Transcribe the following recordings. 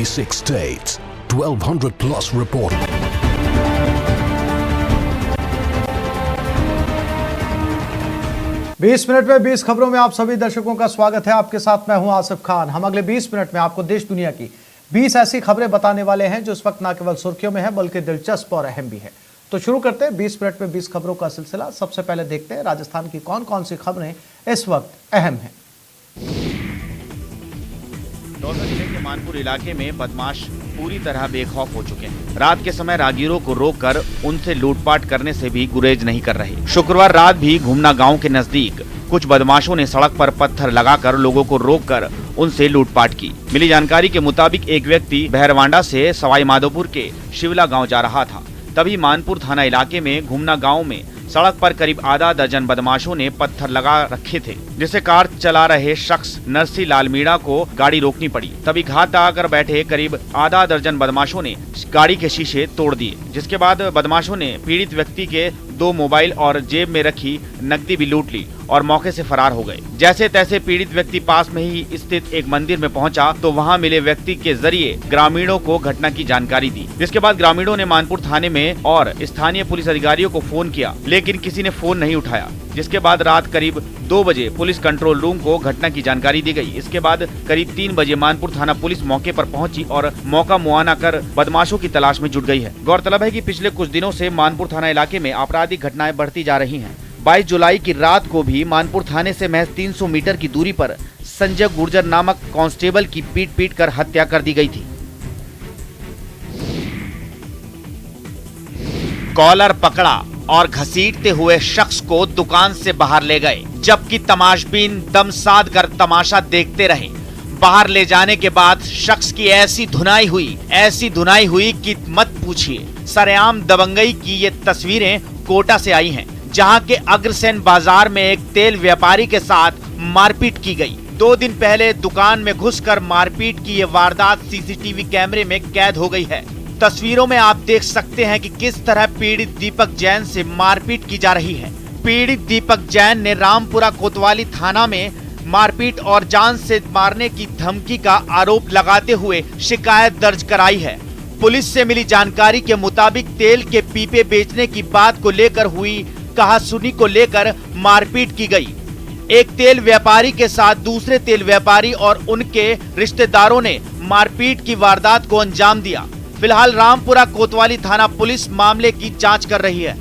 36 states, 1200 plus report. 20 minute में 20 खबरों में आप सभी दर्शकों का स्वागत है। आपके साथ मैं हूं आसिफ खान। हम अगले 20 मिनट में आपको देश दुनिया की 20 ऐसी खबरें बताने वाले हैं जो इस वक्त न केवल सुर्खियों में है बल्कि दिलचस्प और अहम भी है। तो शुरू करते हैं 20 मिनट में 20 खबरों का सिलसिला। सबसे पहले देखते हैं राजस्थान की कौन कौन सी खबरें इस वक्त अहम हैं। दौसा जिले के मानपुर इलाके में बदमाश पूरी तरह बेखौफ हो चुके हैं। रात के समय राहगीरों को रोककर उनसे लूटपाट करने से भी गुरेज नहीं कर रहे। शुक्रवार रात भी घुमना गांव के नजदीक कुछ बदमाशों ने सड़क पर पत्थर लगाकर लोगों को रोककर उनसे लूटपाट की। मिली जानकारी के मुताबिक एक व्यक्ति बहरवांडा से सवाई माधोपुर के शिवला गाँव जा रहा था। तभी मानपुर थाना इलाके में घुमना गाँव में सड़क पर करीब आधा दर्जन बदमाशों ने पत्थर लगा रखे थे, जिससे कार चला रहे शख्स नरसी लाल मीणा को गाड़ी रोकनी पड़ी। तभी घात लगाकर बैठे करीब आधा दर्जन बदमाशों ने गाड़ी के शीशे तोड़ दिए, जिसके बाद बदमाशों ने पीड़ित व्यक्ति के 2 मोबाइल और जेब में रखी नकदी भी लूट ली और मौके से फरार हो गए। जैसे तैसे पीड़ित व्यक्ति पास में ही स्थित एक मंदिर में पहुंचा तो वहां मिले व्यक्ति के जरिए ग्रामीणों को घटना की जानकारी दी, जिसके बाद ग्रामीणों ने मानपुर थाने में और स्थानीय पुलिस अधिकारियों को फोन किया, लेकिन किसी ने फोन नहीं उठाया। जिसके बाद रात करीब 2 बजे पुलिस कंट्रोल रूम को घटना की जानकारी दी गई। इसके बाद करीब 3 बजे मानपुर थाना पुलिस मौके पर पहुंची और मौका मुआयना कर बदमाशों की तलाश में जुट गई है। गौरतलब है कि पिछले कुछ दिनों से मानपुर थाना इलाके में आपराधिक घटनाएं बढ़ती जा रही हैं। 22 जुलाई की रात को भी मानपुर थाने से महज 300 मीटर की दूरी पर संजय गुर्जर नामक कांस्टेबल की पीट कर हत्या कर दी गई थी। कॉलर पकड़ा और घसीटते हुए शख्स को दुकान से बाहर ले गए, जबकि तमाशबीन दम साध कर तमाशा देखते रहे। बाहर ले जाने के बाद शख्स की ऐसी धुनाई हुई कि मत पूछिए। सरेआम दबंगई की ये तस्वीरें कोटा से आई हैं, जहां के अग्रसेन बाजार में एक तेल व्यापारी के साथ मारपीट की गई। 2 दिन पहले दुकान में घुसकर मारपीट की ये वारदात सीसीटीवी कैमरे में कैद हो गई है। तस्वीरों में आप देख सकते हैं कि किस तरह पीड़ित दीपक जैन से मारपीट की जा रही है। पीड़ित दीपक जैन ने रामपुरा कोतवाली थाना में मारपीट और जान से मारने की धमकी का आरोप लगाते हुए शिकायत दर्ज कराई है। पुलिस से मिली जानकारी के मुताबिक तेल के पीपे बेचने की बात को लेकर हुई कहासुनी को लेकर मारपीट की गई। एक तेल व्यापारी के साथ दूसरे तेल व्यापारी और उनके रिश्तेदारों ने मारपीट की वारदात को अंजाम दिया। फिलहाल रामपुरा कोतवाली थाना पुलिस मामले की जांच कर रही है।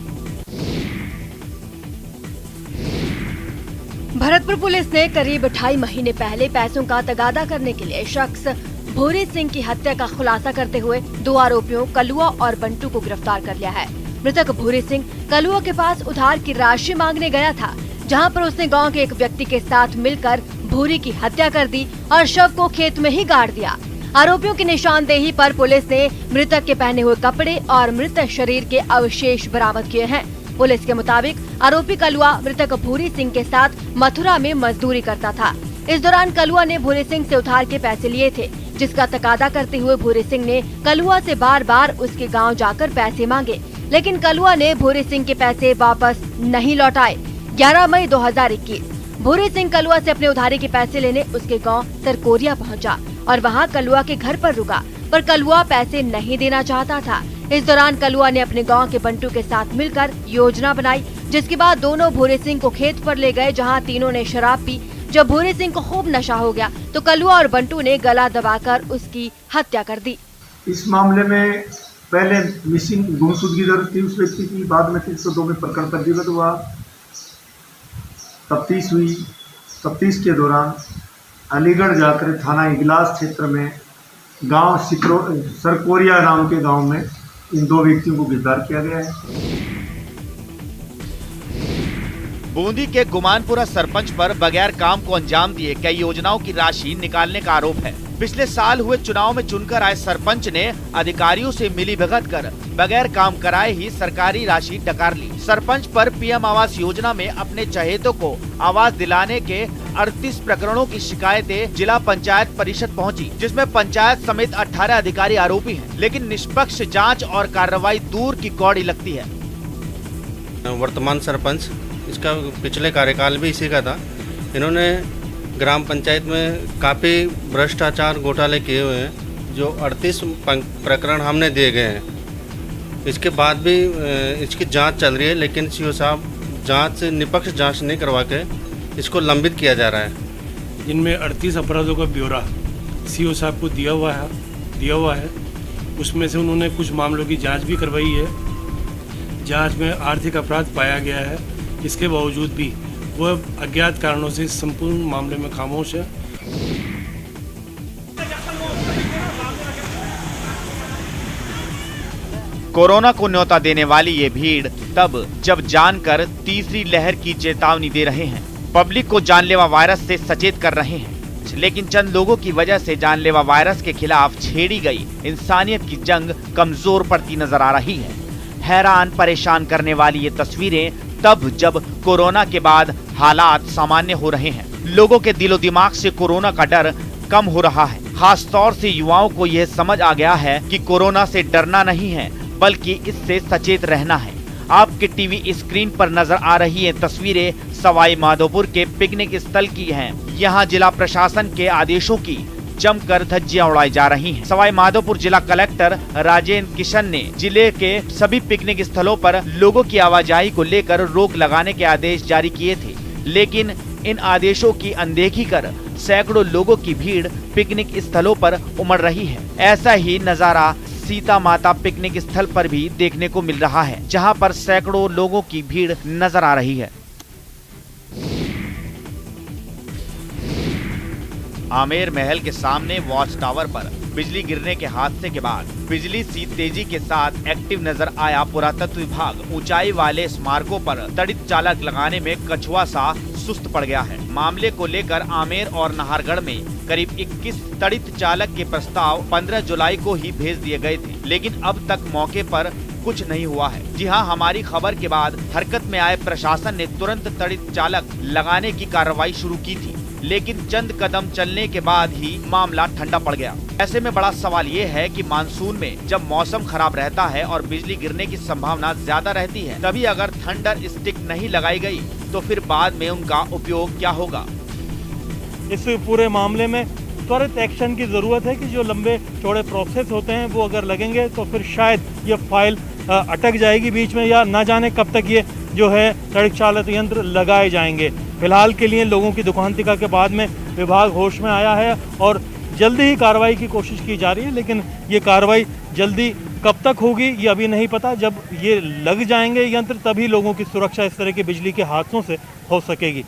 भरतपुर पुलिस ने करीब 2.5 महीने पहले पैसों का तगादा करने के लिए शख्स भूरी सिंह की हत्या का खुलासा करते हुए 2 आरोपियों कलुआ और बंटू को गिरफ्तार कर लिया है। मृतक भूरी सिंह कलुआ के पास उधार की राशि मांगने गया था, जहां पर उसने गांव के एक व्यक्ति के साथ मिलकर भूरी की हत्या कर दी और शव को खेत में ही गाड़ दिया। आरोपियों की निशानदेही पर पुलिस ने मृतक के पहने हुए कपड़े और मृत शरीर के अवशेष बरामद किए हैं। पुलिस के मुताबिक आरोपी कलुआ मृतक भूरी सिंह के साथ मथुरा में मजदूरी करता था। इस दौरान कलुआ ने भूरी सिंह से उधार के पैसे लिए थे, जिसका तकादा करते हुए भूरी सिंह ने कलुआ से बार बार उसके गाँव जाकर पैसे मांगे, लेकिन कलुआ ने भूरी सिंह के पैसे वापस नहीं लौटाए। 11 मई 2021 भूरी सिंह कलुआ से अपने उधारी के पैसे लेने उसके गांव सरकोरिया पहुंचा और वहां कलुआ के घर पर रुका, पर कलुआ पैसे नहीं देना चाहता था। इस दौरान कलुआ ने अपने गांव के बंटू के साथ मिलकर योजना बनाई, जिसके बाद दोनों भूरी सिंह को खेत पर ले गए, जहां तीनों ने शराब पी। जब भूरी सिंह को खूब नशा हो गया तो कलुआ और बंटू ने गला दबाकर उसकी हत्या कर दी। इस मामले में पहले मिसिंग गुमशुदगी दर्ज थी उस व्यक्ति की, बाद में 302 में प्रकरण पंजीबद्ध हुआ। तफ्तीश हुई। तफ्तीश के दौरान अलीगढ़ जाकर थाना इगलास क्षेत्र में गांव सरकोरिया नाम के गांव में इन 2 व्यक्तियों को गिरफ्तार किया गया है। बूंदी के गुमानपुरा सरपंच पर बगैर काम को अंजाम दिए कई योजनाओं की राशि निकालने का आरोप है। पिछले साल हुए चुनाव में चुनकर आए सरपंच ने अधिकारियों से मिलीभगत कर बगैर काम कराए ही सरकारी राशि डकार ली। सरपंच पर पीएम आवास योजना में अपने चहेतों को आवास दिलाने के 38 प्रकरणों की शिकायतें जिला पंचायत परिषद पहुंची, जिसमें पंचायत समेत 18 अधिकारी आरोपी हैं, लेकिन निष्पक्ष जांच और कार्रवाई दूर की कौड़ी लगती है। वर्तमान सरपंच, इसका पिछले कार्यकाल भी इसी का था। इन्होंने ग्राम पंचायत में काफ़ी भ्रष्टाचार घोटाले किए हुए हैं जो 38 प्रकरण हमने दिए गए हैं, इसके बाद भी इसकी जांच चल रही है, लेकिन सीओ साहब जांच निष्पक्ष जांच नहीं करवा के इसको लंबित किया जा रहा है। जिनमें 38 अपराधों का ब्यौरा सीओ साहब को दिया हुआ है। उसमें से उन्होंने कुछ मामलों की जांच भी करवाई है। जांच में आर्थिक अपराध पाया गया है। इसके बावजूद भी वह अज्ञात कारणों से संपूर्ण मामले में खामोश है। कोरोना को न्योता देने वाली ये भीड़ तब जब जानकर तीसरी लहर की चेतावनी दे रहे हैं, पब्लिक को जानलेवा वायरस से सचेत कर रहे हैं, लेकिन चंद लोगों की वजह से जानलेवा वायरस के खिलाफ छेड़ी गई इंसानियत की जंग कमजोर पड़ती नजर आ रही है। हैरान परेशान करने वाली ये तस्वीरें तब जब कोरोना के बाद हालात सामान्य हो रहे हैं, लोगों के दिलो दिमाग से कोरोना का डर कम हो रहा है। खास तौर से युवाओं को यह समझ आ गया है कि कोरोना से डरना नहीं है, बल्कि इससे सचेत रहना है। आपके टीवी स्क्रीन पर नजर आ रही ये तस्वीरें सवाई माधोपुर के पिकनिक स्थल की हैं। यहाँ जिला प्रशासन के आदेशों की जमकर धज्जियां उड़ाई जा रही हैं। सवाई माधोपुर जिला कलेक्टर राजेंद्र किशन ने जिले के सभी पिकनिक स्थलों पर लोगों की आवाजाही को लेकर रोक लगाने के आदेश जारी किए थे, लेकिन इन आदेशों की अनदेखी कर सैकड़ों लोगों की भीड़ पिकनिक स्थलों पर उमड़ रही है। ऐसा ही नजारा सीता माता पिकनिक स्थल पर भी देखने को मिल रहा है, जहां पर सैकड़ों लोगों की भीड़ नजर आ रही है। आमेर महल के सामने वॉच टावर पर बिजली गिरने के हादसे के बाद बिजली सी तेजी के साथ एक्टिव नजर आया पुरातत्व विभाग। ऊंचाई वाले स्मारकों पर तड़ित चालक लगाने में कछुआ सा सुस्त पड़ गया है। मामले को लेकर आमेर और नाहरगढ़ में करीब 21 तड़ित चालक के प्रस्ताव 15 जुलाई को ही भेज दिए गए थे, लेकिन अब तक मौके पर कुछ नहीं हुआ है। जी हां, हमारी खबर के बाद हरकत में आए प्रशासन ने तुरंत तड़ित चालक लगाने की कार्रवाई शुरू की थी, लेकिन चंद कदम चलने के बाद ही मामला ठंडा पड़ गया। ऐसे में बड़ा सवाल ये है कि मानसून में जब मौसम खराब रहता है और बिजली गिरने की संभावना ज्यादा रहती है, तभी अगर थंडर स्टिक नहीं लगाई गई तो फिर बाद में उनका उपयोग क्या होगा। इस पूरे मामले में त्वरित एक्शन की जरूरत है कि जो लंबे चौड़े प्रोसेस होते हैं वो अगर लगेंगे तो फिर शायद ये फाइल अटक जाएगी बीच में, या ना जाने कब तक ये जो है तड़ित चालक यंत्र लगाए जाएंगे। फिलहाल के लिए लोगों की दुकानतिका के बाद में विभाग होश में आया है और जल्दी ही कार्रवाई की कोशिश की जा रही है, लेकिन ये कार्रवाई जल्दी कब तक होगी ये अभी नहीं पता। जब ये लग जाएंगे यंत्र तभी लोगों की सुरक्षा इस तरह के बिजली के हादसों से हो सकेगी।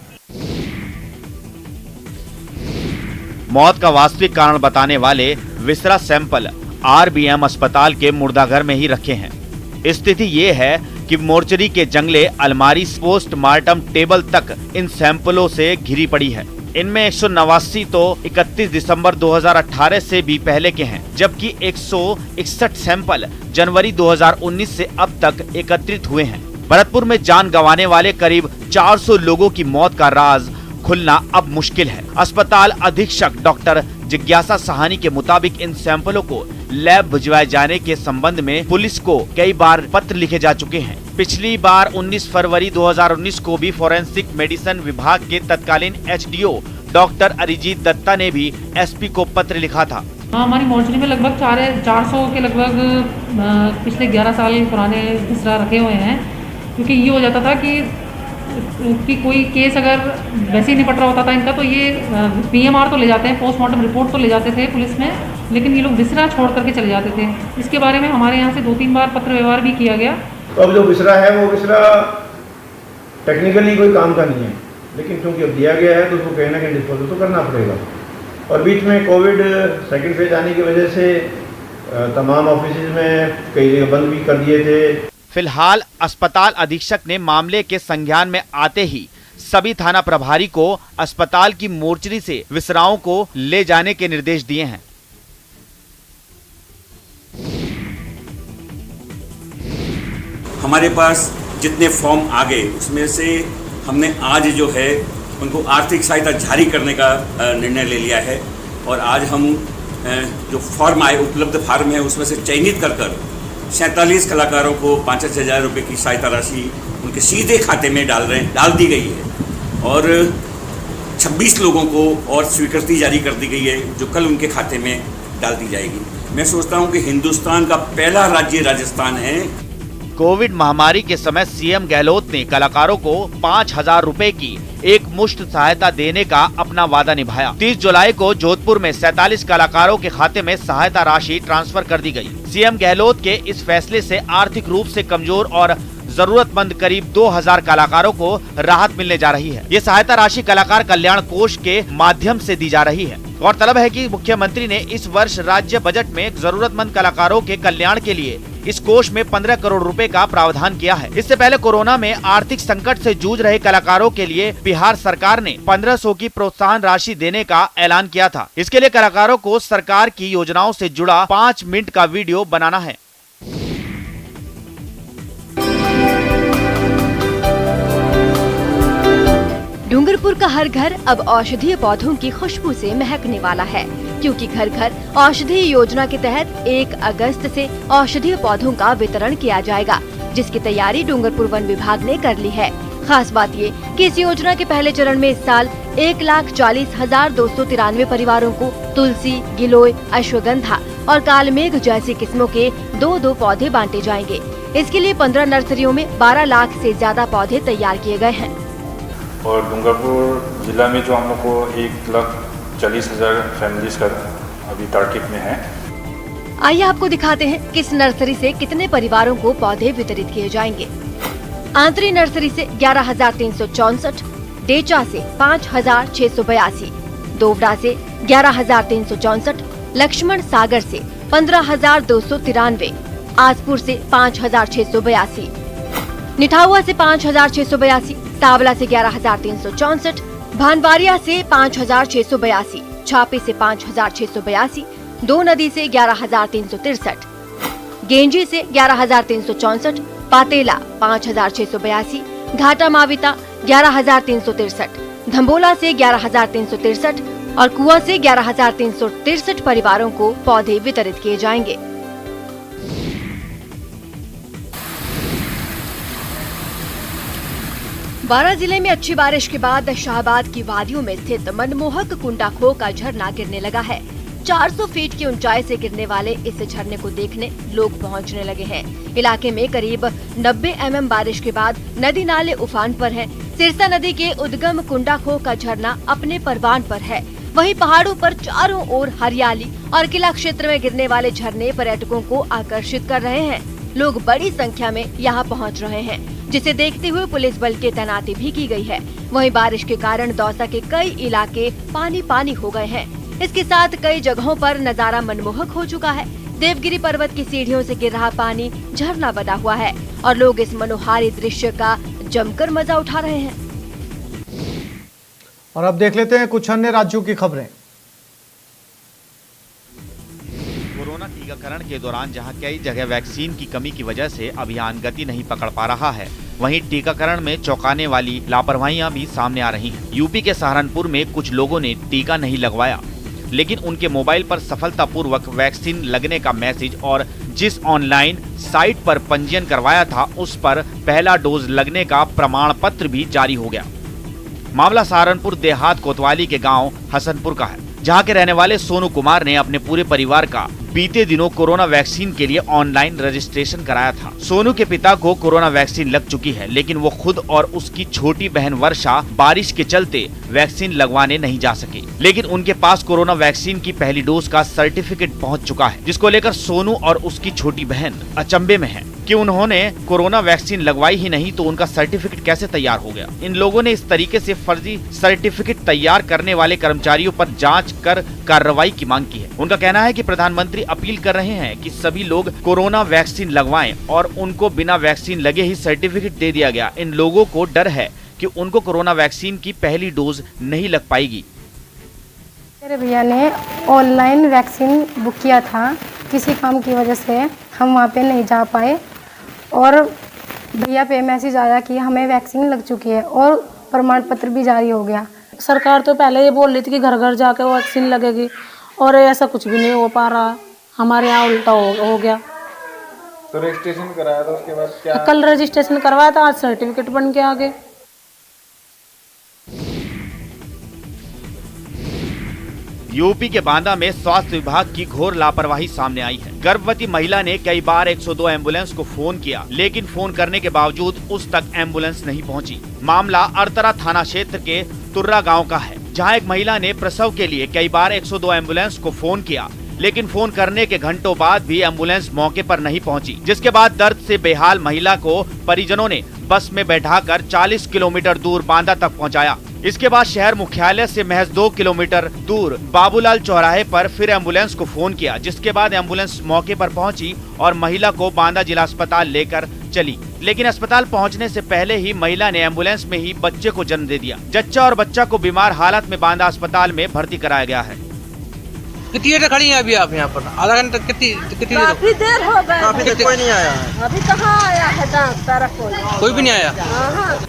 मौत का वास्तविक कारण बताने वाले विसरा सैंपल आरबीएम अस्पताल के मुर्दाघर में ही रखे हैं। स्थिति ये है कि मोर्चरी के जंगले अलमारी पोस्टमार्टम टेबल तक इन सैंपलों से घिरी पड़ी है। इनमें 189 तो 31 दिसंबर 2018 से भी पहले के हैं, जबकि 161 सैंपल जनवरी 2019 से अब तक एकत्रित हुए हैं। भरतपुर में जान गंवाने वाले करीब 400 लोगों की मौत का राज खुलना अब मुश्किल है। अस्पताल अधीक्षक डॉक्टर जिज्ञासा सहानी के मुताबिक इन सैंपलों को लैब भिजवाए जाने के संबंध में पुलिस को कई बार पत्र लिखे जा चुके हैं। पिछली बार 19 फरवरी 2019 को भी फोरेंसिक मेडिसिन विभाग के तत्कालीन एचडीओ डॉक्टर अरिजीत दत्ता ने भी एसपी को पत्र लिखा था। हमारी मोर्चरी में लगभग 400 के लगभग पिछले 11 साल पुराने बिस्तरा रखे हुए हैं, क्योंकि ये हो जाता था कि कोई केस अगर वैसे ही निपट रहा होता था इनका, तो ये पीएमआर तो ले जाते हैं, पोस्टमार्टम रिपोर्ट तो ले जाते थे पुलिस में, लेकिन ये लोग बिस्तरा छोड़ करके चले जाते थे। इसके बारे में हमारे यहाँ से 2-3 बार पत्र व्यवहार भी किया गया। तो अब जो बिस्तरा है वो बिस्तरा टेक्निकली कोई काम का नहीं है, लेकिन क्योंकि अब दिया गया है तो उसको कहीं ना कहीं डिस्पोजल तो करना पड़ेगा। और बीच में कोविड सेकेंड फेज आने की वजह से तमाम ऑफिस में कई जगह बंद भी कर दिए थे। फिलहाल अस्पताल अधीक्षक ने मामले के संज्ञान में आते ही सभी थाना प्रभारी को अस्पताल की मोर्चरी से विसराओं को ले जाने के निर्देश दिए हैं। हमारे पास जितने फॉर्म आ गए उसमें से हमने आज जो है उनको आर्थिक सहायता जारी करने का निर्णय ले लिया है, और आज हम जो फॉर्म आए उपलब्ध फॉर्म है उसमें से चयनित कर 47 कलाकारों को 5-5 हज़ार रुपये की सहायता राशि उनके सीधे खाते में डाल दी गई है, और 26 लोगों को और स्वीकृति जारी कर दी गई है जो कल उनके खाते में डाल दी जाएगी। मैं सोचता हूं कि हिंदुस्तान का पहला राज्य राजस्थान है। कोविड महामारी के समय सीएम गहलोत ने कलाकारों को 5,000 रुपए की एक मुश्त सहायता देने का अपना वादा निभाया। 30 जुलाई को जोधपुर में 47 कलाकारों के खाते में सहायता राशि ट्रांसफर कर दी गई। सीएम गहलोत के इस फैसले से आर्थिक रूप से कमजोर और जरूरतमंद करीब 2,000 कलाकारों को राहत मिलने जा रही है। ये सहायता राशि कलाकार कल्याण कोष के माध्यम से दी जा रही है। गौरतलब है कि मुख्यमंत्री ने इस वर्ष राज्य बजट में जरूरतमंद कलाकारों के कल्याण के लिए इस कोष में 15 करोड़ रुपए का प्रावधान किया है। इससे पहले कोरोना में आर्थिक संकट से जूझ रहे कलाकारों के लिए बिहार सरकार ने 1500 की प्रोत्साहन राशि देने का ऐलान किया था। इसके लिए कलाकारों को सरकार की योजनाओं से जुड़ा 5 मिनट का वीडियो बनाना है। डूंगरपुर का हर घर अब औषधीय पौधों की खुशबू से महकने वाला है, क्योंकि घर घर औषधि योजना के तहत 1 अगस्त से औषधीय पौधों का वितरण किया जाएगा, जिसकी तैयारी डूंगरपुर वन विभाग ने कर ली है। खास बात ये कि इस योजना के पहले चरण में इस साल 1,40,293 परिवारों को तुलसी, गिलोय, अश्वगंधा और कालमेघ जैसी किस्मों के 2-2 पौधे बांटे जाएंगे। इसके लिए 15 नर्सरियों में 12 लाख से ज्यादा पौधे तैयार किए गए हैं। और डूंगरपुर जिला में जो हम लोग को 1,40,000 फैमिलीज का अभी टारगेट में है। आइए आपको दिखाते हैं किस नर्सरी से कितने परिवारों को पौधे वितरित किए जाएंगे। आंतरी नर्सरी से 11,364, डेचा से 5,682, दोवड़ा से 11,364, लक्ष्मण सागर से 15,293, आसपुर से 5,682, निठाउआ से 5,682, सावला से 11,364, भानवारिया से 5,682, छापे से 5,682, दो नदी से 11,363, गेंजी से 11,364, पातेला 5,682, घाटा माविता 11,363, धम्बोला से 11,363 और कुआ से 11,363 परिवारों को पौधे वितरित किए जाएंगे। बारां जिले में अच्छी बारिश के बाद शाहबाद की वादियों में स्थित मनमोहक कुंडाखो का झरना गिरने लगा है। 400 फीट की ऊंचाई से गिरने वाले इस झरने को देखने लोग पहुंचने लगे हैं। इलाके में करीब 90 mm बारिश के बाद नदी नाले उफान पर हैं। सिरसा नदी के उद्गम कुंडाखो का झरना अपने परवान पर है। वहीं पहाड़ों पर चारों ओर हरियाली और किला क्षेत्र में गिरने वाले झरने पर्यटकों को आकर्षित कर रहे हैं। लोग बड़ी संख्या में यहाँ पहुँच रहे हैं, जिसे देखते हुए पुलिस बल की तैनाती भी की गई है। वहीं बारिश के कारण दौसा के कई इलाके पानी पानी हो गए हैं। इसके साथ कई जगहों पर नजारा मनमोहक हो चुका है। देवगिरी पर्वत की सीढ़ियों से गिर रहा पानी झरना बना हुआ है और लोग इस मनोहारी दृश्य का जमकर मजा उठा रहे हैं। और अब देख लेते हैं कुछ अन्य राज्यों की खबरें। कोरोना टीकाकरण के दौरान जहां कई जगह वैक्सीन की कमी की वजह से अभियान गति नहीं पकड़ पा रहा है, वहीं टीकाकरण में चौंकाने वाली लापरवाहियां भी सामने आ रही हैं। यूपी के सहारनपुर में कुछ लोगों ने टीका नहीं लगवाया, लेकिन उनके मोबाइल पर सफलतापूर्वक वैक्सीन लगने का मैसेज और जिस ऑनलाइन साइट पर पंजीयन करवाया था उस पर पहला डोज लगने का प्रमाण पत्र भी जारी हो गया। मामला सहारनपुर देहात कोतवाली के गांव हसनपुर का है, जहां के रहने वाले सोनू कुमार ने अपने पूरे परिवार का बीते दिनों कोरोना वैक्सीन के लिए ऑनलाइन रजिस्ट्रेशन कराया था। सोनू के पिता को कोरोना वैक्सीन लग चुकी है, लेकिन वो खुद और उसकी छोटी बहन वर्षा बारिश के चलते वैक्सीन लगवाने नहीं जा सके। लेकिन उनके पास कोरोना वैक्सीन की पहली डोज का सर्टिफिकेट पहुंच चुका है, जिसको लेकर सोनू और उसकी छोटी बहन अचंभे में है कि उन्होंने कोरोना वैक्सीन लगवाई ही नहीं तो उनका सर्टिफिकेट कैसे तैयार हो गया। इन लोगों ने इस तरीके से फर्जी सर्टिफिकेट तैयार करने वाले कर्मचारियों पर जांच कर कार्रवाई की मांग की है। उनका कहना है कि प्रधानमंत्री अपील कर रहे हैं कि सभी लोग कोरोना वैक्सीन लगवाएं और उनको बिना वैक्सीन लगे ही सर्टिफिकेट दे दिया गया। इन लोगों को डर है कि उनको कोरोना वैक्सीन की पहली डोज नहीं लग पाएगी। मेरे भैया ने ऑनलाइन वैक्सीन बुक किया था, किसी काम की वजह से हम वहाँ पे नहीं जा पाए और भैया पे मैसेज आया कि हमें वैक्सीन लग चुकी है और प्रमाण पत्र भी जारी हो गया। सरकार तो पहले ये बोल रही थी कि घर घर जाकर वैक्सीन लगेगी और ऐसा कुछ भी नहीं हो पा रहा। हमारे यहाँ उल्टा हो गया। तो रजिस्ट्रेशन कराया था, उसके बाद क्या? कल रजिस्ट्रेशन करवाया था, आज सर्टिफिकेट बन के आ गए। यूपी के बांदा में स्वास्थ्य विभाग की घोर लापरवाही सामने आई है। गर्भवती महिला ने कई बार 102 एम्बुलेंस को फोन किया, लेकिन फोन करने के बावजूद उस तक एम्बुलेंस नहीं पहुंची। मामला अरतरा थाना क्षेत्र के तुर्रा गांव का है, जहां एक महिला ने प्रसव के लिए कई बार 102 एम्बुलेंस को फोन किया, लेकिन फोन करने के घंटों बाद भी एम्बुलेंस मौके पर नहीं पहुंची, जिसके बाद दर्द से बेहाल महिला को परिजनों ने बस में बैठाकर 40 किलोमीटर दूर बांदा तक पहुंचाया। इसके बाद शहर मुख्यालय से महज 2 किलोमीटर दूर बाबूलाल चौराहे पर फिर एम्बुलेंस को फोन किया, जिसके बाद एम्बुलेंस मौके पर पहुंची और महिला को बांदा जिला अस्पताल लेकर चली। लेकिन अस्पताल पहुंचने से पहले ही महिला ने एम्बुलेंस में ही बच्चे को जन्म दे दिया। जच्चा और बच्चा को बीमार हालत में बांदा अस्पताल में भर्ती कराया गया है। कितनी देर खड़ी हैं अभी आप यहाँ पर? आधा घंटा? कितनी काफी देर हो गए। काफी देर कोई नहीं आया है? अभी कहाँ आया है डॉक्टर? कोई भी नहीं आया? हाँ।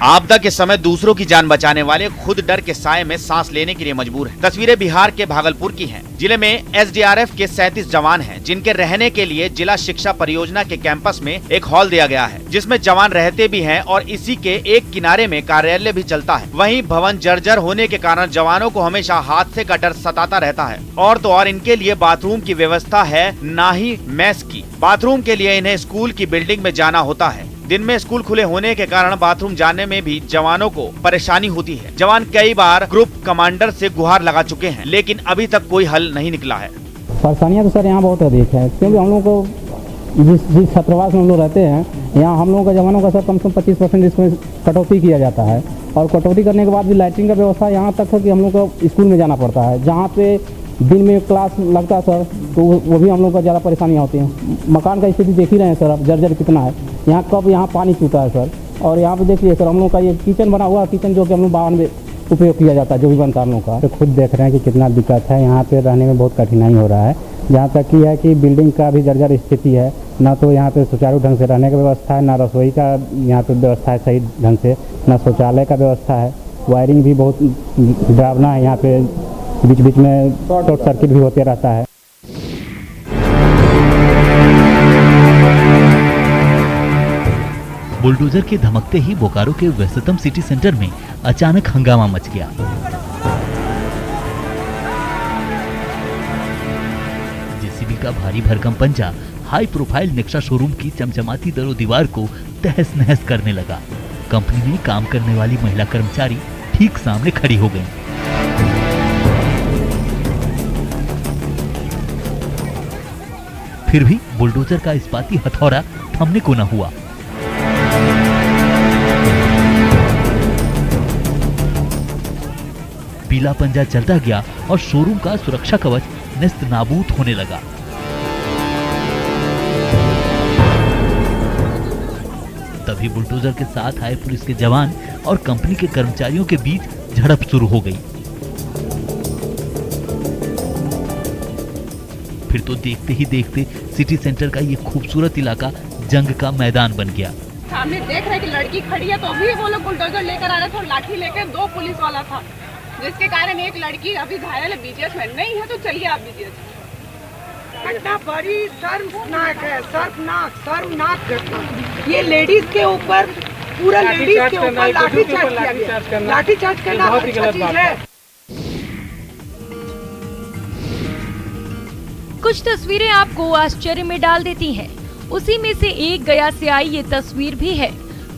आपदा के समय दूसरों की जान बचाने वाले खुद डर के साए में सांस लेने के लिए मजबूर हैं। तस्वीरें बिहार के भागलपुर की हैं। जिले में एसडीआरएफ के 37 जवान हैं, जिनके रहने के लिए जिला शिक्षा परियोजना के कैंपस में एक हॉल दिया गया है, जिसमें जवान रहते भी हैं और इसी के एक किनारे में कार्यालय भी चलता है। वहीं भवन जर्जर होने के कारण जवानों को हमेशा हादसे का डर सताता रहता है। और तो और इनके लिए बाथरूम की व्यवस्था है, न ही मेस की। बाथरूम के लिए इन्हें स्कूल की बिल्डिंग में जाना होता है। दिन में स्कूल खुले होने के कारण बाथरूम जाने में भी जवानों को परेशानी होती है। जवान कई बार ग्रुप कमांडर से गुहार लगा चुके हैं, लेकिन अभी तक कोई हल नहीं निकला है। परेशानियाँ तो सर यहाँ बहुत अधिक है, क्योंकि हम लोग को जिस छात्रावास में हम लोग रहते हैं, यहाँ हम लोगों का जवानों का सर कम से कम 25% इसमें कटौती किया जाता है। और कटौती करने के बाद भी लाइटिंग का व्यवस्था यहाँ तक है कि हम लोग को स्कूल में जाना पड़ता है, जहाँ पे दिन में क्लास लगता है सर, तो वो भी हम लोग का ज़्यादा परेशानियाँ होती हैं। मकान का स्थिति देख ही रहे हैं सर, अब जर्जर कितना है। यहाँ कब यहाँ पानी छूटा है सर। और यहाँ पे देखिए सर, हम लोग का ये किचन बना हुआ, किचन जो कि हम लोग बावन में उपयोग किया जाता है, जो भी बनता है हम लोग का। तो खुद देख रहे हैं कि कितना दिक्कत है, यहाँ पे रहने में बहुत कठिनाई हो रहा है। जहाँ तक कि है कि बिल्डिंग का भी जर्जर स्थिति है, ना तो यहाँ पे सुचारू ढंग से रहने की व्यवस्था है, ना रसोई का यहाँ पे व्यवस्था है सही ढंग से, ना शौचालय का व्यवस्था है। वायरिंग भी बहुत डरावना है, यहाँ पे बीच बीच में शॉर्ट सर्किट भी होते रहता है। बुलडोजर के धमकते ही बोकारो के व्यस्ततम सिटी सेंटर में अचानक हंगामा मच गया। जेसीबी का भारी भरकम पंजा हाई प्रोफाइल नेक्सा शोरूम की चमचमाती दरो दीवार को तहस नहस करने लगा। कंपनी में काम करने वाली महिला कर्मचारी ठीक सामने खड़ी हो गई। फिर भी बुलडोजर का इस्पाती हथौड़ा थमने को न हुआ। पीला पंजा चलता गया और शोरूम का सुरक्षा कवच नेस्त नाबूद होने लगा। तभी बुलडोजर के साथ आए पुलिस के जवान और कंपनी के कर्मचारियों के बीच झड़प शुरू हो गई। फिर तो देखते ही देखते सिटी सेंटर का ये खूबसूरत इलाका जंग का मैदान बन गया। सामने देख रहे हैं कि लड़की खड़ी है, तो भी वो लोग बुलडोजर लेकर आ रहे थे और लाठी लेकर 2 पुलिस वाला था, जिसके कारण एक लड़की अभी घायल है। बीजीएस में नहीं है तो चलिए आप बीजीएस। घटना बड़ी शर्मनाक है, शर्मनाक घटना। ये लेडीज के ऊपर, पूरा लेडीज के ऊपर लाठीचार्ज किया गया। लाठीचार्ज करना बहुत गलत बात है। कुछ तस्वीरें आपको आश्चर्य में डाल देती हैं। उसी में से एक गया से आई ये तस्वीर भी है।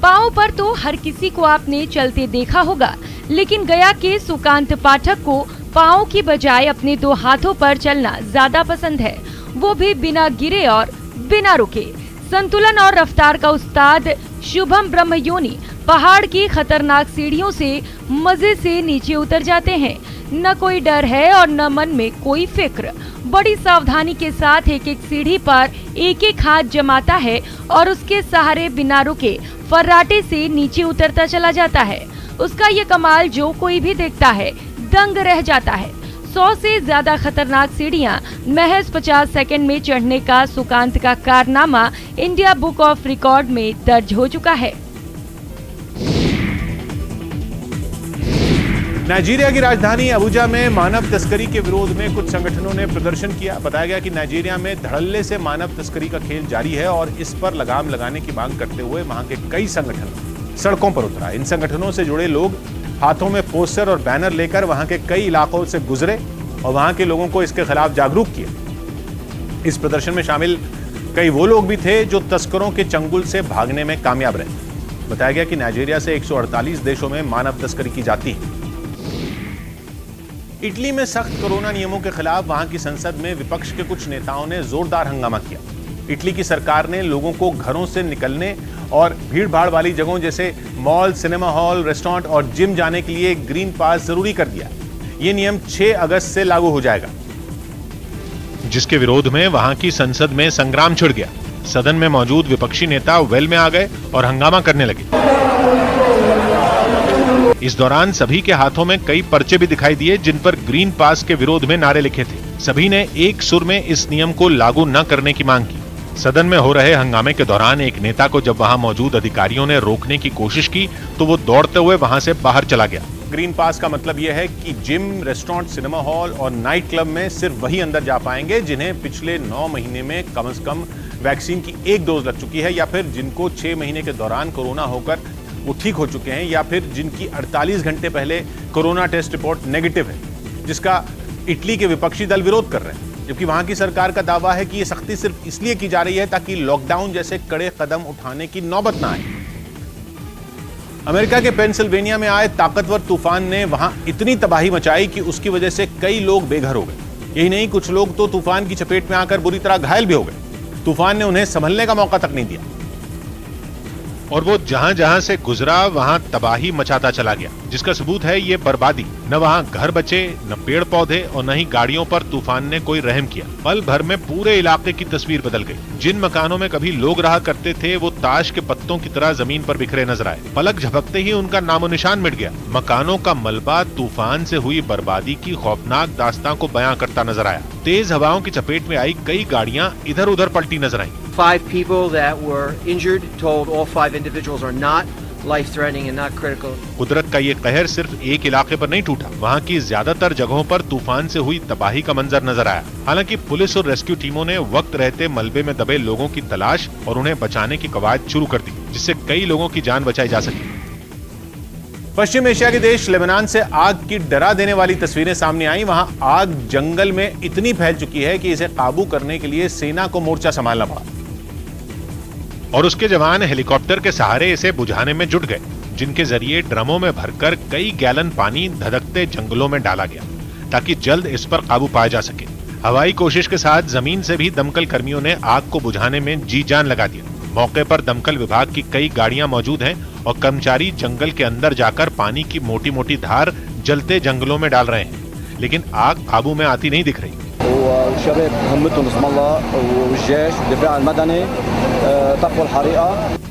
पाँव पर तो हर किसी को आपने चलते देखा होगा, लेकिन गया के सुकांत पाठक को पाँव की बजाय अपने 2 हाथों पर चलना ज्यादा पसंद है, वो भी बिना गिरे और बिना रुके। संतुलन और रफ्तार का उस्ताद शुभम ब्रह्मयोनी पहाड़ की खतरनाक सीढ़ियों से मजे से नीचे उतर जाते हैं। न कोई डर है और न मन में कोई फिक्र। बड़ी सावधानी के साथ एक एक सीढ़ी पर एक एक हाथ जमाता है और उसके सहारे बिना रुके फर्राटे से नीचे उतरता चला जाता है। उसका ये कमाल जो कोई भी देखता है दंग रह जाता है। 100 से ज्यादा खतरनाक सीढ़ियां महज 50 सेकंड में चढ़ने का सुकांत का कारनामा इंडिया बुक ऑफ रिकॉर्ड में दर्ज हो चुका है। नाइजीरिया की राजधानी अबुजा में मानव तस्करी के विरोध में कुछ संगठनों ने प्रदर्शन किया। बताया गया कि नाइजीरिया में धड़ल्ले से मानव तस्करी का खेल जारी है और इस पर लगाम लगाने की मांग करते हुए वहां के कई संगठन सड़कों पर उतरा। इन संगठनों से जुड़े लोग हाथों में पोस्टर और बैनर लेकर वहां के कई इलाकों से गुजरे और वहां के लोगों को इसके खिलाफ जागरूक किया। इस प्रदर्शन में शामिल कई वो लोग भी थे जो तस्करों के चंगुल से भागने में कामयाब रहे। बताया गया कि नाइजीरिया से 148 देशों में मानव तस्करी की जाती है। इटली में सख्त कोरोना नियमों के खिलाफ वहां की संसद में विपक्ष के कुछ नेताओं ने जोरदार हंगामा किया। इटली की सरकार ने लोगों को घरों से निकलने और भीड़-भाड़ वाली जगहों जैसे मॉल, सिनेमा हॉल, रेस्टोरेंट और जिम जाने के लिए ग्रीन पास जरूरी कर दिया। ये नियम 6 अगस्त से लागू हो जाएगा, जिसके विरोध में वहां की संसद में संग्राम छिड़ गया। सदन में मौजूद विपक्षी नेता वेल में आ गए और हंगामा करने लगे। इस दौरान सभी के हाथों में कई पर्चे भी दिखाई दिए जिन पर ग्रीन पास के विरोध में नारे लिखे थे। सभी ने एक सुर में इस नियम को लागू न करने की मांग की। सदन में हो रहे हंगामे के दौरान एक नेता को जब वहां मौजूद अधिकारियों ने रोकने की कोशिश की तो वो दौड़ते हुए वहां से बाहर चला गया। ग्रीन पास का मतलब यह है कि जिम, रेस्टोरेंट, सिनेमा हॉल और नाइट क्लब में सिर्फ वही अंदर जा पाएंगे जिन्हें पिछले 9 महीने में कम से कम वैक्सीन की 1 डोज लग चुकी है, या फिर जिनको 6 महीने के दौरान कोरोना होकर वो ठीक हो चुके हैं, या फिर जिनकी 48 घंटे पहले कोरोना टेस्ट रिपोर्ट नेगेटिव है, जिसका इटली के विपक्षी दल विरोध कर रहे हैं। जबकि वहां की सरकार का दावा है कि ये सख्ती सिर्फ इसलिए की जा रही है ताकि लॉकडाउन जैसे कड़े कदम उठाने की नौबत ना आए। अमेरिका के पेंसिल्वेनिया में आए ताकतवर तूफान ने वहां इतनी तबाही मचाई कि उसकी वजह से कई लोग बेघर हो गए। यही नहीं, कुछ लोग तो तूफान की चपेट में आकर बुरी तरह घायल भी हो गए। तूफान ने उन्हें संभलने का मौका तक नहीं दिया और वो जहां जहां से गुजरा वहां तबाही मचाता चला गया, जिसका सबूत है ये बर्बादी। न वहां घर बचे, न पेड़ पौधे और न ही गाड़ियों पर तूफान ने कोई रहम किया। पल भर में पूरे इलाके की तस्वीर बदल गई। जिन मकानों में कभी लोग रहा करते थे वो ताश के पत्तों की तरह जमीन पर बिखरे नजर आए। पलक झपकते ही उनका नामो निशान मिट गया। मकानों का मलबा तूफान से हुई बर्बादी की खौफनाक दास्तां को बयां करता नजर आया। तेज हवाओं की चपेट में आई कई गाड़ियां इधर उधर पलटी नजर आईं। 5 people that were injured, told all 5 individuals are not life-threatening and not critical. कुदरत का ये कहर सिर्फ एक इलाके पर नहीं टूटा, वहाँ की ज्यादातर जगहों पर तूफान से हुई तबाही का मंजर नजर आया। हालांकि पुलिस और रेस्क्यू टीमों ने वक्त रहते मलबे में दबे लोगों की तलाश और उन्हें बचाने की कवायद शुरू कर दी, जिससे कई लोगों की जान बचाई जा सकी। पश्चिम एशिया के देश लेबनान से आग की डरा देने वाली तस्वीरें सामने आई। वहां आग जंगल में इतनी फैल चुकी है कि इसे काबू करने के लिए सेना को मोर्चा संभालना पड़ा और उसके जवान हेलीकॉप्टर के सहारे इसे बुझाने में जुट गए, जिनके जरिए ड्रमों में भरकर कई गैलन पानी धधकते जंगलों में डाला गया ताकि जल्द इस पर काबू पाया जा सके। हवाई कोशिश के साथ जमीन से भी दमकल कर्मियों ने आग को बुझाने में जी जान लगा दिया। मौके पर दमकल विभाग की कई गाड़ियां मौजूद हैं और कर्मचारी जंगल के अंदर जाकर पानी की मोटी मोटी धार जलते जंगलों में डाल रहे हैं, लेकिन आग काबू में आती नहीं दिख रही।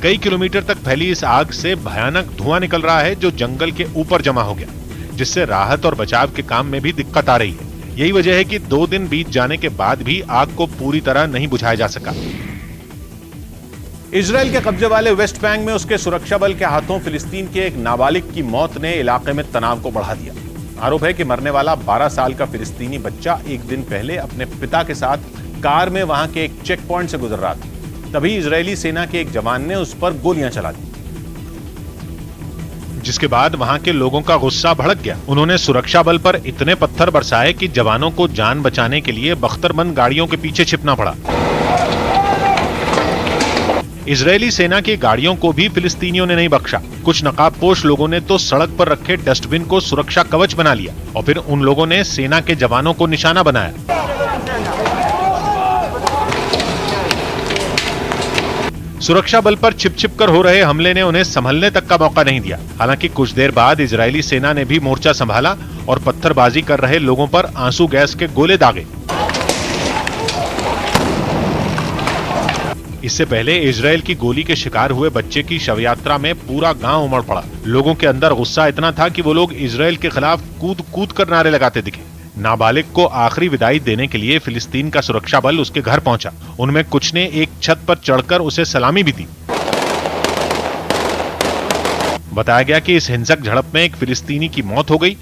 कई किलोमीटर तक फैली इस आग से भयानक धुआं निकल रहा है जो जंगल के ऊपर जमा हो गया, जिससे राहत और बचाव के काम में भी दिक्कत आ रही है। यही वजह है कि 2 दिन बीत जाने के बाद भी आग को पूरी तरह नहीं बुझाया जा सका। इजराइल के कब्जे वाले वेस्ट बैंक में उसके सुरक्षा बल के हाथों फिलिस्तीन के एक नाबालिग की मौत ने इलाके में तनाव को बढ़ा दिया। आरोप है कि मरने वाला 12 साल का फिलिस्तीनी बच्चा एक दिन पहले अपने पिता के साथ कार में वहां के एक चेक पॉइंट से गुजर रहा था। तभी इजरायली सेना के एक जवान ने उस पर गोलियां चला दी, जिसके बाद वहां के लोगों का गुस्सा भड़क गया। उन्होंने सुरक्षा बल पर इतने पत्थर बरसाए कि जवानों को जान बचाने के लिए बख्तरबंद गाड़ियों के पीछे छिपना पड़ा। इजरायली सेना की गाड़ियों को भी फिलिस्तीनियों ने नहीं बख्शा। कुछ नकाबपोश लोगों ने तो सड़क पर रखे डस्टबिन को सुरक्षा कवच बना लिया और फिर उन लोगों ने सेना के जवानों को निशाना बनाया। सुरक्षा बल पर छिप कर हो रहे हमले ने उन्हें संभलने तक का मौका नहीं दिया। हालांकि कुछ देर बाद इजरायली सेना ने भी मोर्चा संभाला और पत्थरबाजी कर रहे लोगों पर आंसू गैस के गोले दागे। इससे पहले इजराइल की गोली के शिकार हुए बच्चे की शव यात्रा में पूरा गांव उमड़ पड़ा। लोगों के अंदर गुस्सा इतना था कि वो लोग इजराइल के खिलाफ कूद कूद कर नारे लगाते दिखे। नाबालिग को आखिरी विदाई देने के लिए फिलिस्तीन का सुरक्षा बल उसके घर पहुंचा। उनमें कुछ ने एक छत पर चढ़कर उसे सलामी भी दी। बताया गया कि इस हिंसक झड़प में एक फिलिस्तीनी की मौत हो गई।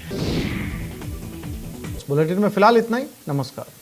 बुलेटिन में फिलहाल इतना ही। नमस्कार।